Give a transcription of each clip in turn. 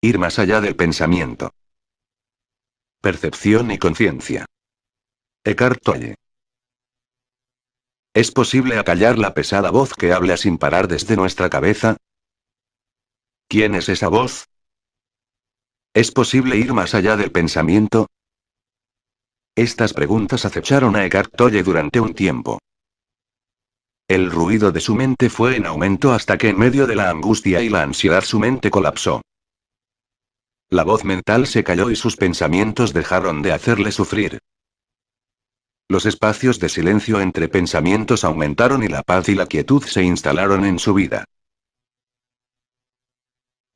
Ir más allá del pensamiento. Percepción y conciencia. Eckhart Tolle. ¿Es posible acallar la pesada voz que habla sin parar desde nuestra cabeza? ¿Quién es esa voz? ¿Es posible ir más allá del pensamiento? Estas preguntas acecharon a Eckhart Tolle durante un tiempo. El ruido de su mente fue en aumento hasta que en medio de la angustia y la ansiedad su mente colapsó. La voz mental se calló y sus pensamientos dejaron de hacerle sufrir. Los espacios de silencio entre pensamientos aumentaron y la paz y la quietud se instalaron en su vida.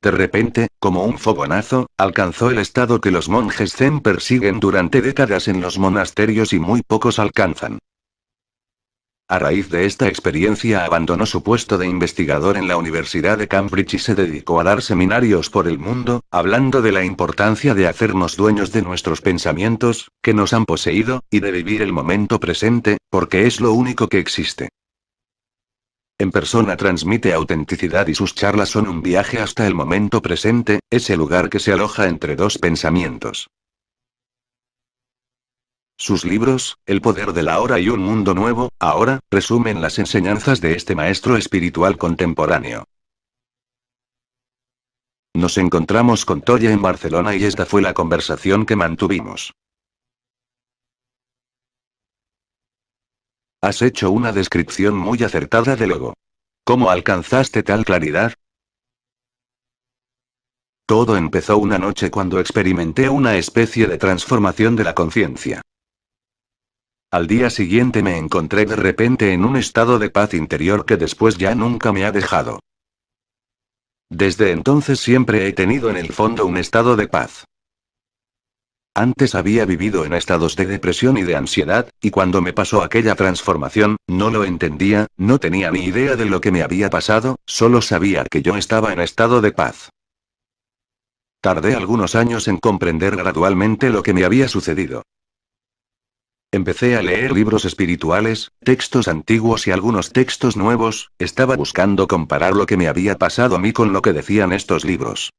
De repente, como un fogonazo, alcanzó el estado que los monjes zen persiguen durante décadas en los monasterios y muy pocos alcanzan. A raíz de esta experiencia abandonó su puesto de investigador en la Universidad de Cambridge y se dedicó a dar seminarios por el mundo, hablando de la importancia de hacernos dueños de nuestros pensamientos, que nos han poseído, y de vivir el momento presente, porque es lo único que existe. En persona transmite autenticidad y sus charlas son un viaje hasta el momento presente, ese lugar que se aloja entre dos pensamientos. Sus libros, El poder de la hora y Un mundo nuevo, ahora, resumen las enseñanzas de este maestro espiritual contemporáneo. Nos encontramos con Tolle en Barcelona y esta fue la conversación que mantuvimos. Has hecho una descripción muy acertada del ego. ¿Cómo alcanzaste tal claridad? Todo empezó una noche cuando experimenté una especie de transformación de la conciencia. Al día siguiente me encontré de repente en un estado de paz interior que después ya nunca me ha dejado. Desde entonces siempre he tenido en el fondo un estado de paz. Antes había vivido en estados de depresión y de ansiedad, y cuando me pasó aquella transformación, no lo entendía, no tenía ni idea de lo que me había pasado, solo sabía que yo estaba en estado de paz. Tardé algunos años en comprender gradualmente lo que me había sucedido. Empecé a leer libros espirituales, textos antiguos y algunos textos nuevos, estaba buscando comparar lo que me había pasado a mí con lo que decían estos libros.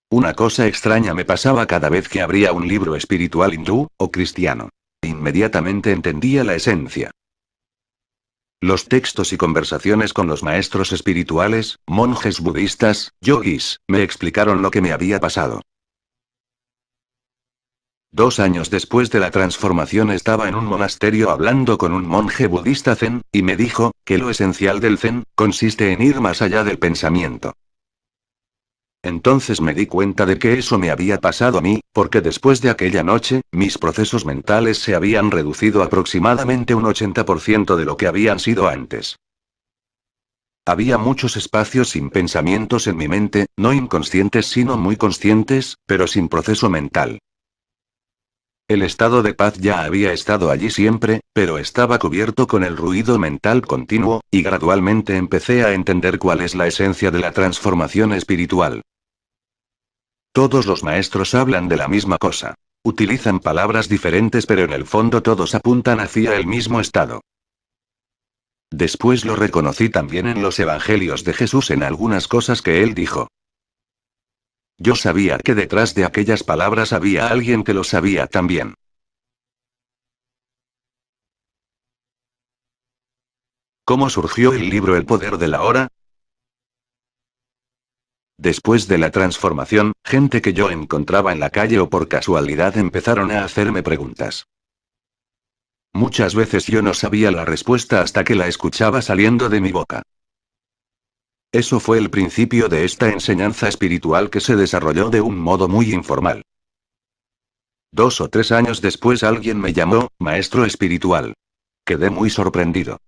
Una cosa extraña me pasaba cada vez que abría un libro espiritual hindú, o cristiano. Inmediatamente entendía la esencia. Los textos y conversaciones con los maestros espirituales, monjes budistas, yogis, me explicaron lo que me había pasado. 2 años después de la transformación estaba en un monasterio hablando con un monje budista zen, y me dijo, que lo esencial del zen, consiste en ir más allá del pensamiento. Entonces me di cuenta de que eso me había pasado a mí, porque después de aquella noche, mis procesos mentales se habían reducido aproximadamente un 80% de lo que habían sido antes. Había muchos espacios sin pensamientos en mi mente, no inconscientes sino muy conscientes, pero sin proceso mental. El estado de paz ya había estado allí siempre, pero estaba cubierto con el ruido mental continuo, y gradualmente empecé a entender cuál es la esencia de la transformación espiritual. Todos los maestros hablan de la misma cosa. Utilizan palabras diferentes pero en el fondo todos apuntan hacia el mismo estado. Después lo reconocí también en los evangelios de Jesús en algunas cosas que él dijo. Yo sabía que detrás de aquellas palabras había alguien que lo sabía también. ¿Cómo surgió el libro El poder de la hora? Después de la transformación, gente que yo encontraba en la calle o por casualidad empezaron a hacerme preguntas. Muchas veces yo no sabía la respuesta hasta que la escuchaba saliendo de mi boca. Eso fue el principio de esta enseñanza espiritual que se desarrolló de un modo muy informal. 2 o 3 años después alguien me llamó, maestro espiritual. Quedé muy sorprendido.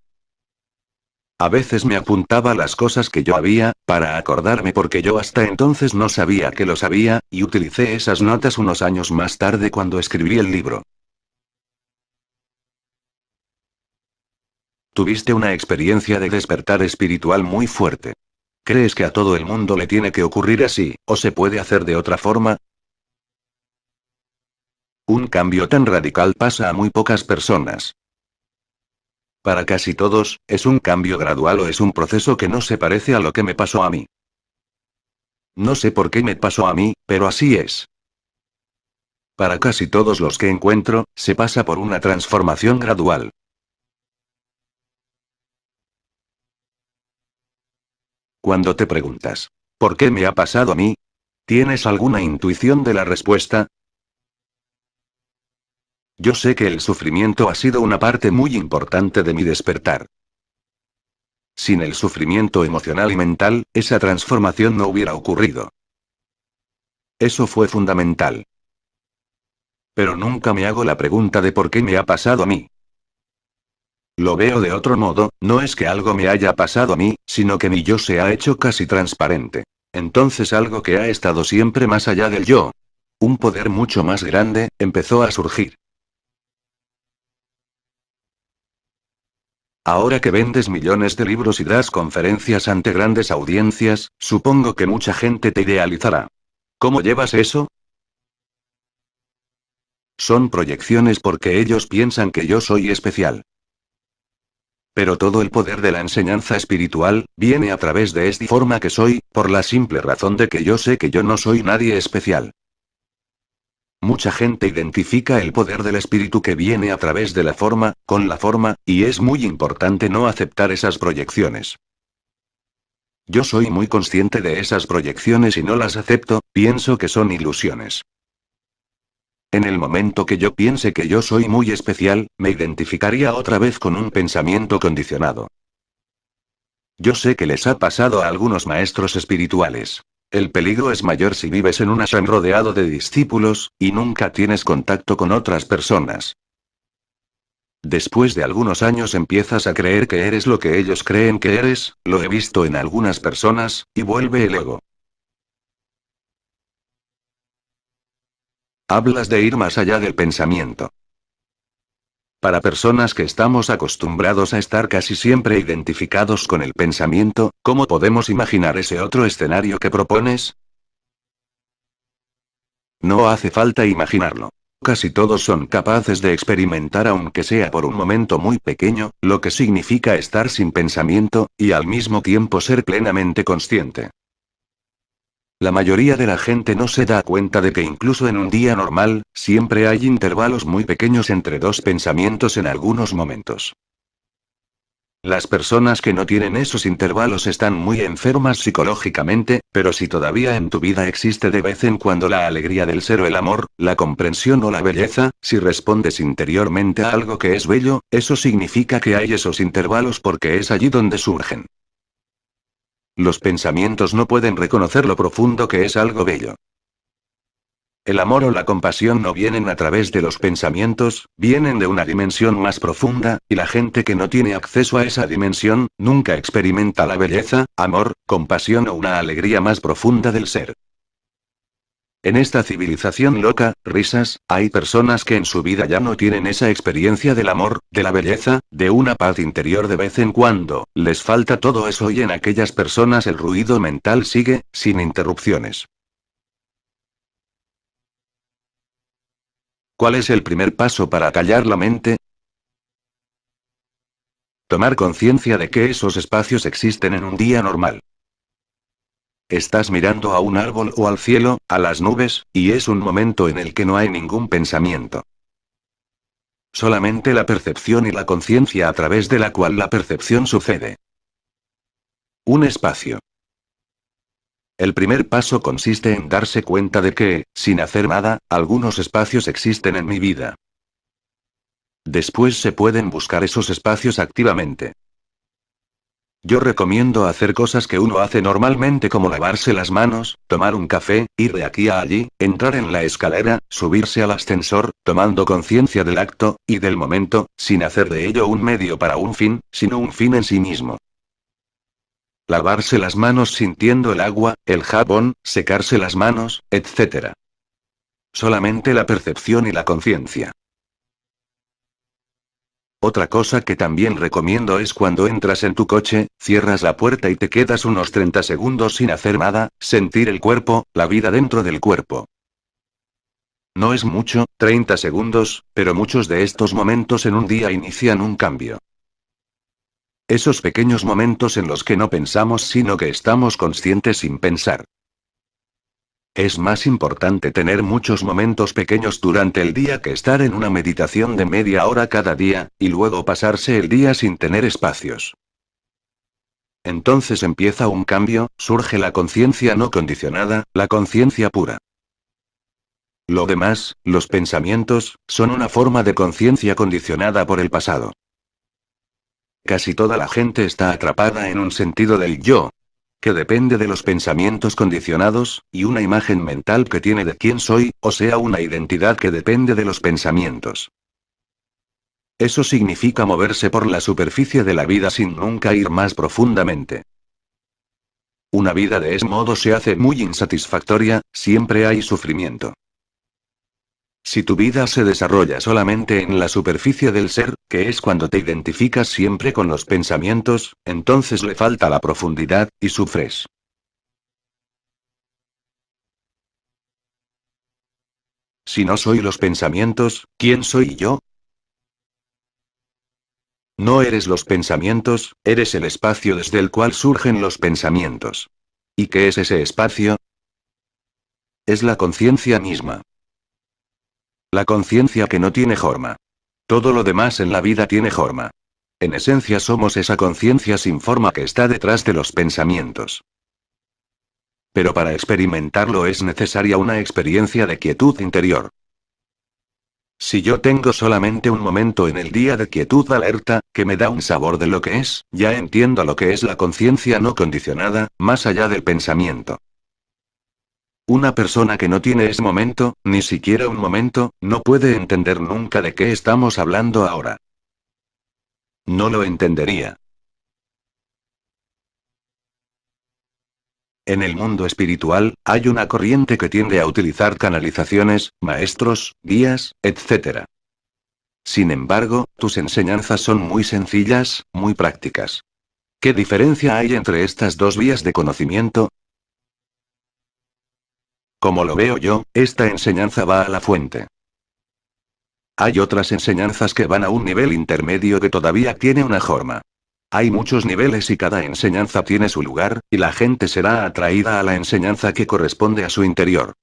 A veces me apuntaba las cosas que yo había, para acordarme porque yo hasta entonces no sabía que lo sabía, y utilicé esas notas unos años más tarde cuando escribí el libro. Tuviste una experiencia de despertar espiritual muy fuerte. ¿Crees que a todo el mundo le tiene que ocurrir así, o se puede hacer de otra forma? Un cambio tan radical pasa a muy pocas personas. Para casi todos, es un cambio gradual o es un proceso que no se parece a lo que me pasó a mí. No sé por qué me pasó a mí, pero así es. Para casi todos los que encuentro, se pasa por una transformación gradual. Cuando te preguntas, ¿por qué me ha pasado a mí? ¿Tienes alguna intuición de la respuesta? Yo sé que el sufrimiento ha sido una parte muy importante de mi despertar. Sin el sufrimiento emocional y mental, esa transformación no hubiera ocurrido. Eso fue fundamental. Pero nunca me hago la pregunta de por qué me ha pasado a mí. Lo veo de otro modo, no es que algo me haya pasado a mí, sino que mi yo se ha hecho casi transparente. Entonces algo que ha estado siempre más allá del yo, un poder mucho más grande, empezó a surgir. Ahora que vendes millones de libros y das conferencias ante grandes audiencias, supongo que mucha gente te idealizará. ¿Cómo llevas eso? Son proyecciones porque ellos piensan que yo soy especial. Pero todo el poder de la enseñanza espiritual, viene a través de esta forma que soy, por la simple razón de que yo sé que yo no soy nadie especial. Mucha gente identifica el poder del espíritu que viene a través de la forma, con la forma, y es muy importante no aceptar esas proyecciones. Yo soy muy consciente de esas proyecciones y no las acepto, pienso que son ilusiones. En el momento que yo piense que yo soy muy especial, me identificaría otra vez con un pensamiento condicionado. Yo sé que les ha pasado a algunos maestros espirituales. El peligro es mayor si vives en un ashram rodeado de discípulos, y nunca tienes contacto con otras personas. Después de algunos años empiezas a creer que eres lo que ellos creen que eres, lo he visto en algunas personas, y vuelve el ego. Hablas de ir más allá del pensamiento. Para personas que estamos acostumbrados a estar casi siempre identificados con el pensamiento, ¿cómo podemos imaginar ese otro escenario que propones? No hace falta imaginarlo. Casi todos son capaces de experimentar aunque sea por un momento muy pequeño, lo que significa estar sin pensamiento, y al mismo tiempo ser plenamente consciente. La mayoría de la gente no se da cuenta de que incluso en un día normal, siempre hay intervalos muy pequeños entre dos pensamientos en algunos momentos. Las personas que no tienen esos intervalos están muy enfermas psicológicamente, pero si todavía en tu vida existe de vez en cuando la alegría del ser o el amor, la comprensión o la belleza, si respondes interiormente a algo que es bello, eso significa que hay esos intervalos porque es allí donde surgen. Los pensamientos no pueden reconocer lo profundo que es algo bello. El amor o la compasión no vienen a través de los pensamientos, vienen de una dimensión más profunda, y la gente que no tiene acceso a esa dimensión, nunca experimenta la belleza, amor, compasión o una alegría más profunda del ser. En esta civilización loca, risas, hay personas que en su vida ya no tienen esa experiencia del amor, de la belleza, de una paz interior de vez en cuando, les falta todo eso y en aquellas personas el ruido mental sigue, sin interrupciones. ¿Cuál es el primer paso para callar la mente? Tomar conciencia de que esos espacios existen en un día normal. Estás mirando a un árbol o al cielo, a las nubes, y es un momento en el que no hay ningún pensamiento. Solamente la percepción y la conciencia a través de la cual la percepción sucede. Un espacio. El primer paso consiste en darse cuenta de que, sin hacer nada, algunos espacios existen en mi vida. Después se pueden buscar esos espacios activamente. Yo recomiendo hacer cosas que uno hace normalmente como lavarse las manos, tomar un café, ir de aquí a allí, entrar en la escalera, subirse al ascensor, tomando conciencia del acto, y del momento, sin hacer de ello un medio para un fin, sino un fin en sí mismo. Lavarse las manos sintiendo el agua, el jabón, secarse las manos, etc. Solamente la percepción y la conciencia. Otra cosa que también recomiendo es cuando entras en tu coche, cierras la puerta y te quedas unos 30 segundos sin hacer nada, sentir el cuerpo, la vida dentro del cuerpo. No es mucho, 30 segundos, pero muchos de estos momentos en un día inician un cambio. Esos pequeños momentos en los que no pensamos sino que estamos conscientes sin pensar. Es más importante tener muchos momentos pequeños durante el día que estar en una meditación de media hora cada día, y luego pasarse el día sin tener espacios. Entonces empieza un cambio, surge la conciencia no condicionada, la conciencia pura. Lo demás, los pensamientos, son una forma de conciencia condicionada por el pasado. Casi toda la gente está atrapada en un sentido del yo, que depende de los pensamientos condicionados, y una imagen mental que tiene de quién soy, o sea, una identidad que depende de los pensamientos. Eso significa moverse por la superficie de la vida sin nunca ir más profundamente. Una vida de ese modo se hace muy insatisfactoria, siempre hay sufrimiento. Si tu vida se desarrolla solamente en la superficie del ser, que es cuando te identificas siempre con los pensamientos, entonces le falta la profundidad, y sufres. Si no soy los pensamientos, ¿quién soy yo? No eres los pensamientos, eres el espacio desde el cual surgen los pensamientos. ¿Y qué es ese espacio? Es la conciencia misma. La conciencia que no tiene forma. Todo lo demás en la vida tiene forma. En esencia somos esa conciencia sin forma que está detrás de los pensamientos. Pero para experimentarlo es necesaria una experiencia de quietud interior. Si yo tengo solamente un momento en el día de quietud alerta, que me da un sabor de lo que es, ya entiendo lo que es la conciencia no condicionada, más allá del pensamiento. Una persona que no tiene ese momento, ni siquiera un momento, no puede entender nunca de qué estamos hablando ahora. No lo entendería. En el mundo espiritual, hay una corriente que tiende a utilizar canalizaciones, maestros, guías, etc. Sin embargo, tus enseñanzas son muy sencillas, muy prácticas. ¿Qué diferencia hay entre estas dos vías de conocimiento? Como lo veo yo, esta enseñanza va a la fuente. Hay otras enseñanzas que van a un nivel intermedio que todavía tiene una forma. Hay muchos niveles y cada enseñanza tiene su lugar, y la gente será atraída a la enseñanza que corresponde a su interior.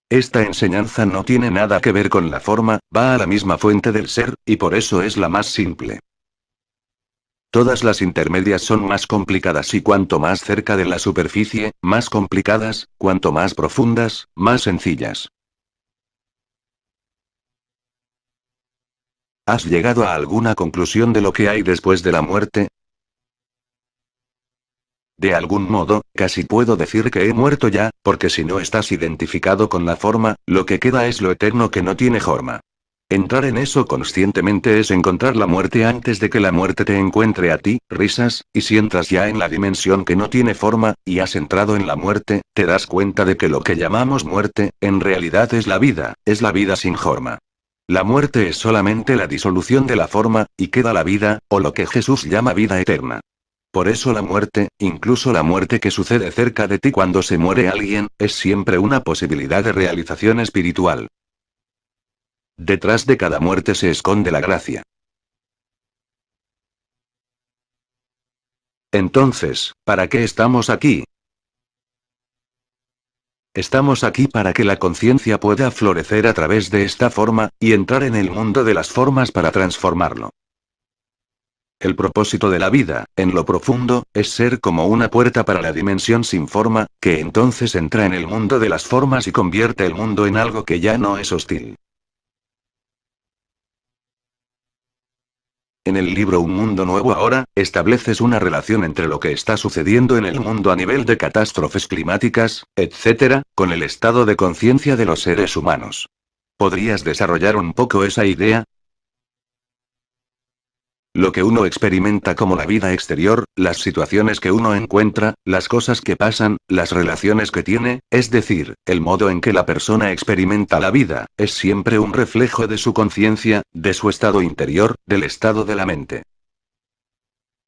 Esta enseñanza no tiene nada que ver con la forma, va a la misma fuente del ser, y por eso es la más simple. Todas las intermedias son más complicadas y cuanto más cerca de la superficie, más complicadas, cuanto más profundas, más sencillas. ¿Has llegado a alguna conclusión de lo que hay después de la muerte? De algún modo, casi puedo decir que he muerto ya, porque si no estás identificado con la forma, lo que queda es lo eterno que no tiene forma. Entrar en eso conscientemente es encontrar la muerte antes de que la muerte te encuentre a ti, risas, y si entras ya en la dimensión que no tiene forma, y has entrado en la muerte, te das cuenta de que lo que llamamos muerte, en realidad es la vida sin forma. La muerte es solamente la disolución de la forma, y queda la vida, o lo que Jesús llama vida eterna. Por eso la muerte, incluso la muerte que sucede cerca de ti cuando se muere alguien, es siempre una posibilidad de realización espiritual. Detrás de cada muerte se esconde la gracia. Entonces, ¿para qué estamos aquí? Estamos aquí para que la conciencia pueda florecer a través de esta forma, y entrar en el mundo de las formas para transformarlo. El propósito de la vida, en lo profundo, es ser como una puerta para la dimensión sin forma, que entonces entra en el mundo de las formas y convierte el mundo en algo que ya no es hostil. En el libro Un Mundo Nuevo Ahora, estableces una relación entre lo que está sucediendo en el mundo a nivel de catástrofes climáticas, etc., con el estado de conciencia de los seres humanos. ¿Podrías desarrollar un poco esa idea? Lo que uno experimenta como la vida exterior, las situaciones que uno encuentra, las cosas que pasan, las relaciones que tiene, es decir, el modo en que la persona experimenta la vida, es siempre un reflejo de su conciencia, de su estado interior, del estado de la mente.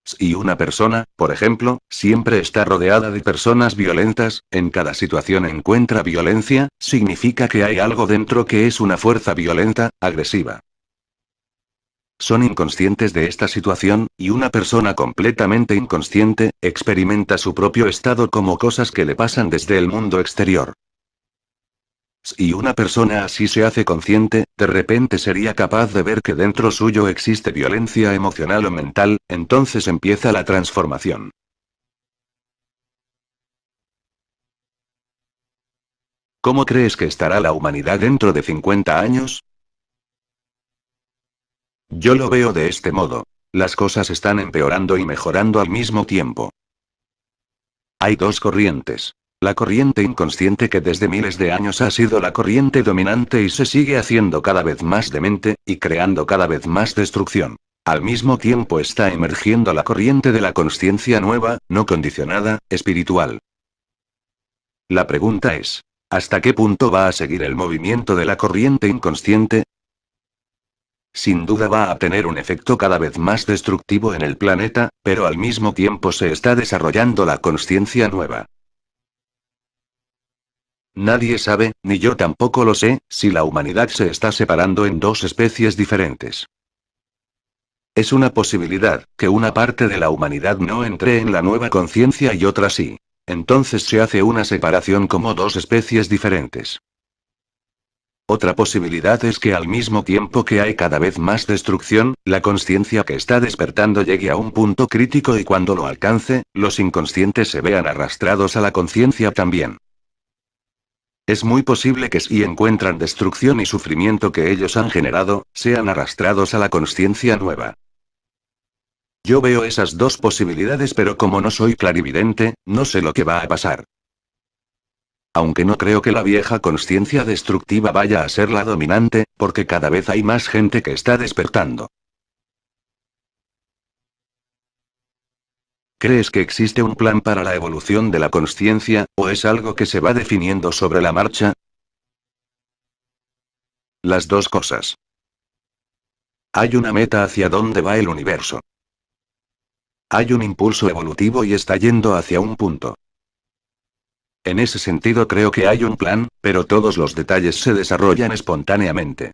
Si una persona, por ejemplo, siempre está rodeada de personas violentas, en cada situación encuentra violencia, significa que hay algo dentro que es una fuerza violenta, agresiva. Son inconscientes de esta situación, y una persona completamente inconsciente, experimenta su propio estado como cosas que le pasan desde el mundo exterior. Si una persona así se hace consciente, de repente sería capaz de ver que dentro suyo existe violencia emocional o mental, entonces empieza la transformación. ¿Cómo crees que estará la humanidad dentro de 50 años? Yo lo veo de este modo. Las cosas están empeorando y mejorando al mismo tiempo. Hay dos corrientes. La corriente inconsciente que desde miles de años ha sido la corriente dominante y se sigue haciendo cada vez más demente, y creando cada vez más destrucción. Al mismo tiempo está emergiendo la corriente de la consciencia nueva, no condicionada, espiritual. La pregunta es, ¿hasta qué punto va a seguir el movimiento de la corriente inconsciente? Sin duda va a tener un efecto cada vez más destructivo en el planeta, pero al mismo tiempo se está desarrollando la consciencia nueva. Nadie sabe, ni yo tampoco lo sé, si la humanidad se está separando en dos especies diferentes. Es una posibilidad, que una parte de la humanidad no entre en la nueva conciencia y otra sí. Entonces se hace una separación como dos especies diferentes. Otra posibilidad es que al mismo tiempo que hay cada vez más destrucción, la conciencia que está despertando llegue a un punto crítico y cuando lo alcance, los inconscientes se vean arrastrados a la conciencia también. Es muy posible que si encuentran destrucción y sufrimiento que ellos han generado, sean arrastrados a la conciencia nueva. Yo veo esas dos posibilidades, pero como no soy clarividente, no sé lo que va a pasar. Aunque no creo que la vieja conciencia destructiva vaya a ser la dominante, porque cada vez hay más gente que está despertando. ¿Crees que existe un plan para la evolución de la conciencia, o es algo que se va definiendo sobre la marcha? Las dos cosas. Hay una meta hacia dónde va el universo. Hay un impulso evolutivo y está yendo hacia un punto. En ese sentido creo que hay un plan, pero todos los detalles se desarrollan espontáneamente.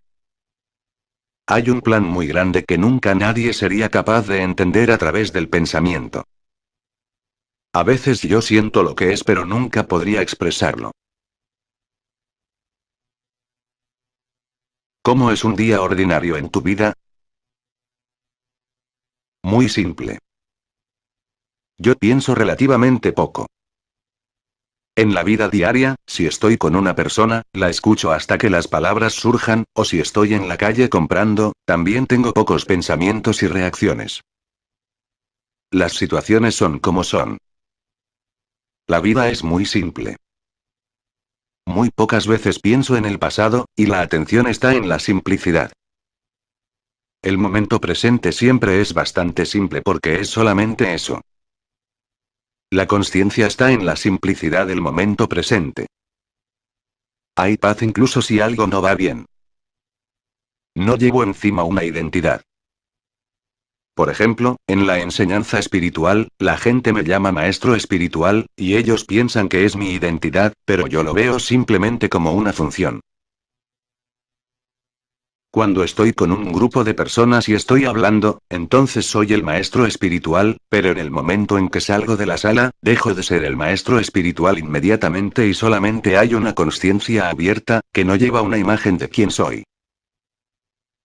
Hay un plan muy grande que nunca nadie sería capaz de entender a través del pensamiento. A veces yo siento lo que es, pero nunca podría expresarlo. ¿Cómo es un día ordinario en tu vida? Muy simple. Yo pienso relativamente poco. En la vida diaria, si estoy con una persona, la escucho hasta que las palabras surjan, o si estoy en la calle comprando, también tengo pocos pensamientos y reacciones. Las situaciones son como son. La vida es muy simple. Muy pocas veces pienso en el pasado, y la atención está en la simplicidad. El momento presente siempre es bastante simple porque es solamente eso. La consciencia está en la simplicidad del momento presente. Hay paz incluso si algo no va bien. No llevo encima una identidad. Por ejemplo, en la enseñanza espiritual, la gente me llama maestro espiritual, y ellos piensan que es mi identidad, pero yo lo veo simplemente como una función. Cuando estoy con un grupo de personas y estoy hablando, entonces soy el maestro espiritual, pero en el momento en que salgo de la sala, dejo de ser el maestro espiritual inmediatamente y solamente hay una conciencia abierta, que no lleva una imagen de quién soy.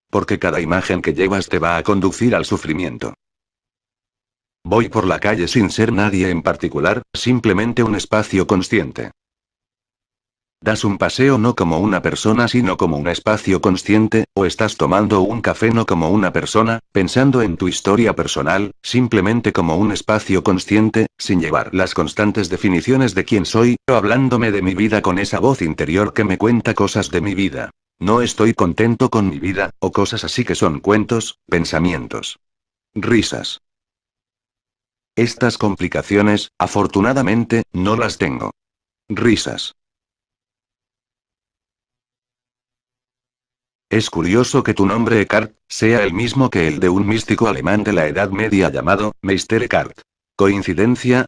Porque cada imagen que llevas te va a conducir al sufrimiento. Voy por la calle sin ser nadie en particular, simplemente un espacio consciente. Das un paseo no como una persona sino como un espacio consciente, o estás tomando un café no como una persona, pensando en tu historia personal, simplemente como un espacio consciente, sin llevar las constantes definiciones de quién soy, o hablándome de mi vida con esa voz interior que me cuenta cosas de mi vida. No estoy contento con mi vida, o cosas así que son cuentos, pensamientos. Risas. Estas complicaciones, afortunadamente, no las tengo. Risas. Es curioso que tu nombre Eckhart sea el mismo que el de un místico alemán de la Edad Media llamado Meister Eckhart. ¿Coincidencia?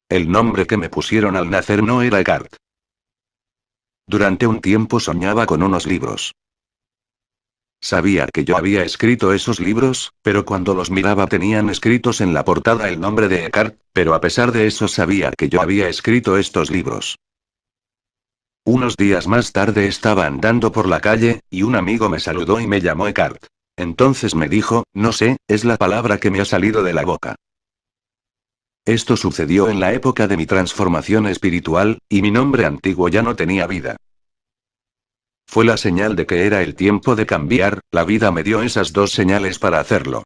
El nombre que me pusieron al nacer no era Eckhart. Durante un tiempo soñaba con unos libros. Sabía que yo había escrito esos libros, pero cuando los miraba tenían escritos en la portada el nombre de Eckhart, pero a pesar de eso sabía que yo había escrito estos libros. Unos días más tarde estaba andando por la calle, y un amigo me saludó y me llamó Eckhart. Entonces me dijo, no sé, es la palabra que me ha salido de la boca. Esto sucedió en la época de mi transformación espiritual, y mi nombre antiguo ya no tenía vida. Fue la señal de que era el tiempo de cambiar, la vida me dio esas dos señales para hacerlo.